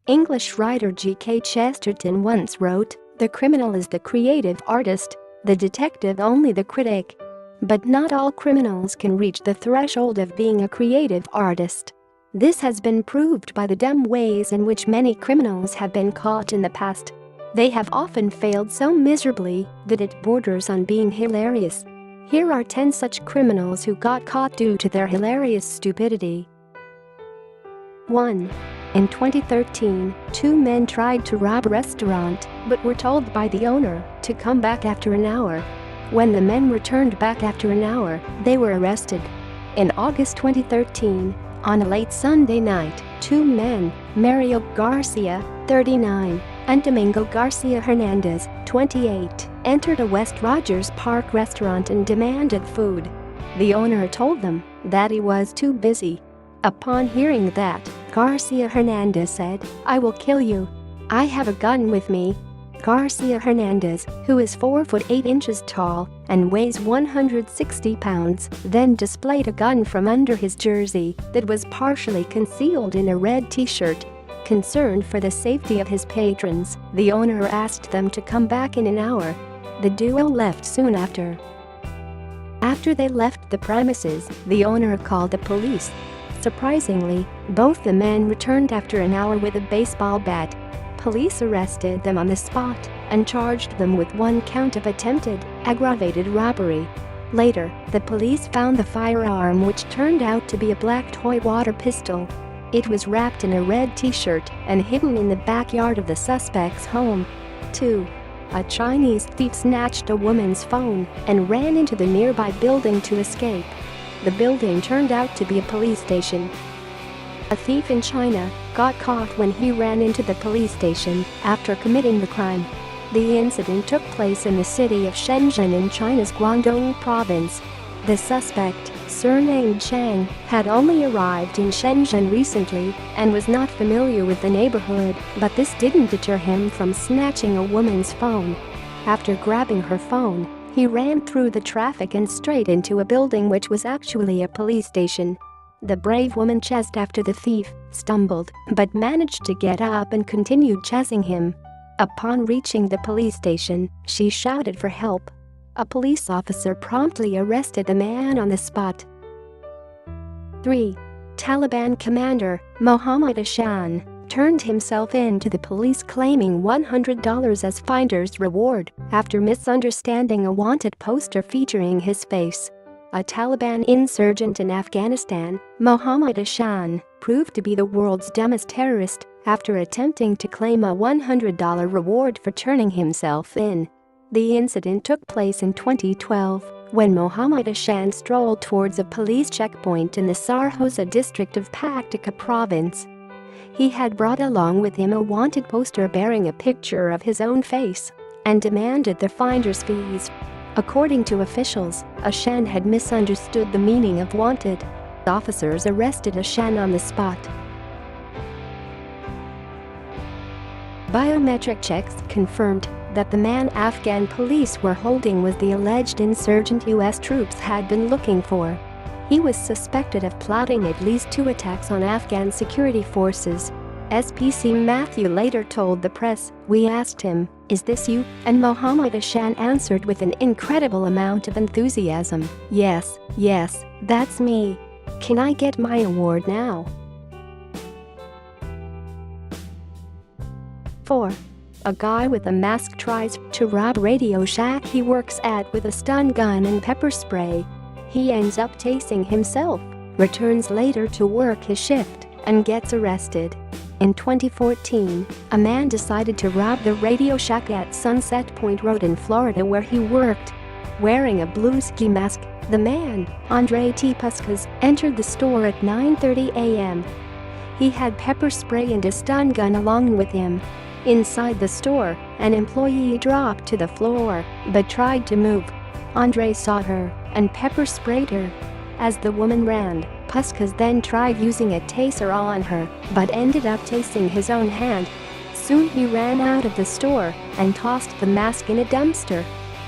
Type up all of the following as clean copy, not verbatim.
English writer G.K. Chesterton once wrote, "The criminal is the creative artist, the detective only the critic." But not all criminals can reach the threshold of being a creative artist. This has been proved by the dumb ways in which many criminals have been caught in the past. They have often failed so miserably that it borders on being hilarious. Here are 10 such criminals who got caught due to their hilarious stupidity. 1. In 2013, 2 men tried to rob a restaurant but were told by the owner to come back after an hour. When the men returned back after an hour, they were arrested. In August 2013, on a late Sunday night, 2 men, Mario Garcia, 39, and Domingo Garcia Hernandez, 28, entered a West Rogers Park restaurant and demanded food. The owner told them that he was too busy. Upon hearing that, Garcia Hernandez said, "I will kill you. I have a gun with me." Garcia Hernandez, who is 4 foot 8 inches tall and weighs 160 pounds, then displayed a gun from under his jersey that was partially concealed in a red t-shirt. Concerned for the safety of his patrons, the owner asked them to come back in an hour. The duo left soon after. After they left the premises, the owner called the police. Surprisingly, both the men returned after an hour with a baseball bat. Police arrested them on the spot and charged them with 1 count of attempted, aggravated robbery. Later, the police found the firearm, which turned out to be a black toy water pistol. It was wrapped in a red t-shirt and hidden in the backyard of the suspect's home. 2. A Chinese thief snatched a woman's phone and ran into the nearby building to escape. The building turned out to be a police station. A thief in China got caught when he ran into the police station after committing the crime. The incident took place in the city of Shenzhen in China's Guangdong province. The suspect, surnamed Chang, had only arrived in Shenzhen recently and was not familiar with the neighborhood, but this didn't deter him from snatching a woman's phone. After grabbing her phone, he ran through the traffic and straight into a building which was actually a police station. The brave woman chased after the thief, stumbled, but managed to get up and continued chasing him. Upon reaching the police station, she shouted for help. A police officer promptly arrested the man on the spot. 3. Taliban commander Mohammad Ashan turned himself in to the police claiming $100 as finder's reward after misunderstanding a wanted poster featuring his face. A Taliban insurgent in Afghanistan, Mohammad Ashan, proved to be the world's dumbest terrorist after attempting to claim a $100 reward for turning himself in. The incident took place in 2012 when Mohammad Ashan strolled towards a police checkpoint in the Sarhosa district of Paktika province. He had brought along with him a wanted poster bearing a picture of his own face and demanded the finder's fees. According to officials, Ashan had misunderstood the meaning of wanted. Officers arrested Ashan on the spot. Biometric checks confirmed that the man Afghan police were holding was the alleged insurgent U.S. troops had been looking for. He was suspected of plotting at least 2 attacks on Afghan security forces. SPC Matthew later told the press, "We asked him, 'Is this you?' and Mohammad Ashan answered with an incredible amount of enthusiasm, 'Yes, yes, that's me. Can I get my award now?'" 4. A guy with a mask tries to rob Radio Shack he works at with a stun gun and pepper spray. He ends up tasing himself, returns later to work his shift, and gets arrested. In 2014, a man decided to rob the Radio Shack at Sunset Point Road in Florida where he worked. Wearing a blue ski mask, the man, Andre T. Puskas, entered the store at 9:30 a.m. He had pepper spray and a stun gun along with him. Inside the store, an employee dropped to the floor but tried to move. Andre saw her and pepper sprayed her. As the woman ran, Puskas then tried using a taser on her but ended up tasing his own hand. Soon he ran out of the store and tossed the mask in a dumpster.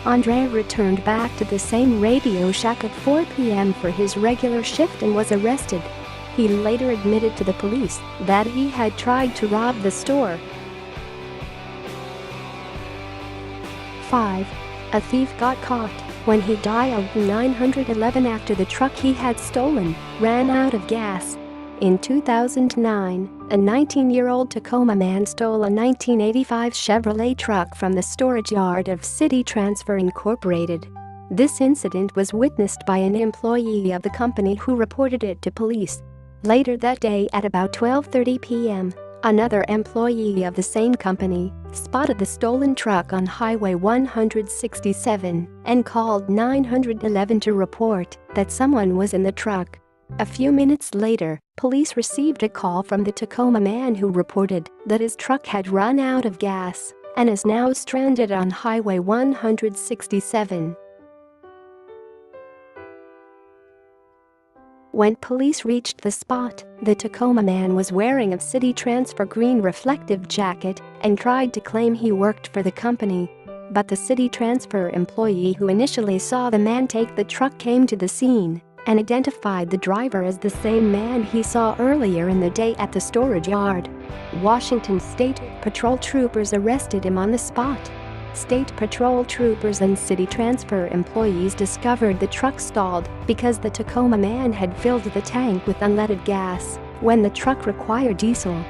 Andre returned back to the same Radio Shack at 4 p.m. for his regular shift and was arrested. He later admitted to the police that he had tried to rob the store. 5. A thief got caught when he dialed 911 after the truck he had stolen ran out of gas. In 2009, a 19-year-old Tacoma man stole a 1985 Chevrolet truck from the storage yard of City Transfer Incorporated. This incident was witnessed by an employee of the company who reported it to police. Later that day at about 12:30 p.m., another employee of the same company spotted the stolen truck on Highway 167 and called 911 to report that someone was in the truck. A few minutes later, police received a call from the Tacoma man who reported that his truck had run out of gas and is now stranded on Highway 167. When police reached the spot, the Tacoma man was wearing a City Transfer green reflective jacket and tried to claim he worked for the company. But the City Transfer employee who initially saw the man take the truck came to the scene and identified the driver as the same man he saw earlier in the day at the storage yard. Washington State Patrol troopers arrested him on the spot. State Patrol troopers and City Transfer employees discovered the truck stalled because the Tacoma man had filled the tank with unleaded gas when the truck required diesel.